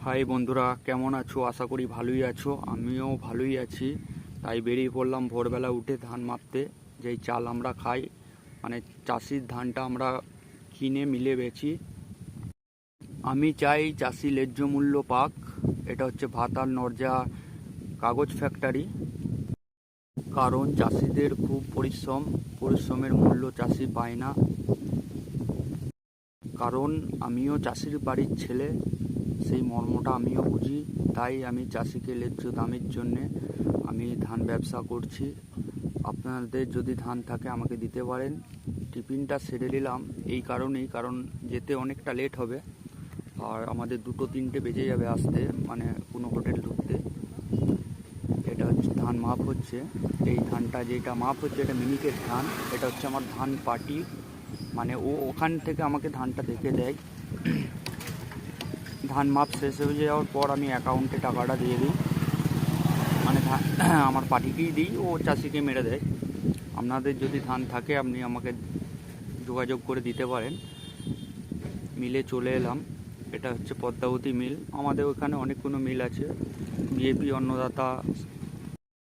High বন্ধুরা, কেমন আছো? আশা করি ভালোই আছো। আমিও ভালোই আছি। তাই বেরিয়ে পড়লাম ভোরবেলা উঠে ধান মাপতে। যেই চাল আমরা খাই, মানে চাষির ধানটা আমরা কিনে মিলে বেচি। আমি চাই চাষি ন্যায্য মূল্য পাক। এটা হচ্ছে ভাতার নরজা কাগজ ফ্যাক্টরি। কারণ চাষিদের খুব পরিশ্রমের মূল্য চাষি পায় না। কারণ আমিও চাষির বাড়ির ছেলে, সেই মর্মটা আমিও বুঝি। তাই আমি চাষিকে ন্যায্য দামের জন্যে আমি ধান ব্যবসা করছি। আপনাদের যদি ধান থাকে আমাকে দিতে পারেন। টিফিনটা সেরে নিলাম এই কারণেই, কারণ যেতে অনেকটা লেট হবে, আর আমাদের 2-3টে বেজে যাবে আসতে, মানে কোনো হোটেল ঢুকতে। এটা হচ্ছে ধান মাপ হচ্ছে। এই ধানটা যেটা মাপ হচ্ছে এটা মিনিকেট ধান। এটা হচ্ছে আমার ধান পার্টি, মানে ওখান থেকে আমাকে ধানটা দেখে দেয়। ধান মাপ শেষ হয়ে যাওয়ার পর আমি অ্যাকাউন্টে টাকাটা দিয়ে দিই, মানে আমার পার্টিকেই দিই, ও চাষিকে মেরে দেয়। আপনাদের যদি ধান থাকে আপনি আমাকে যোগাযোগ করে দিতে পারেন। মিলে চলে এলাম। এটা হচ্ছে পদ্মাবতী মিল। আমাদের ওখানে অনেকগুলো মিল আছে, বিএপি, অন্নদাতা,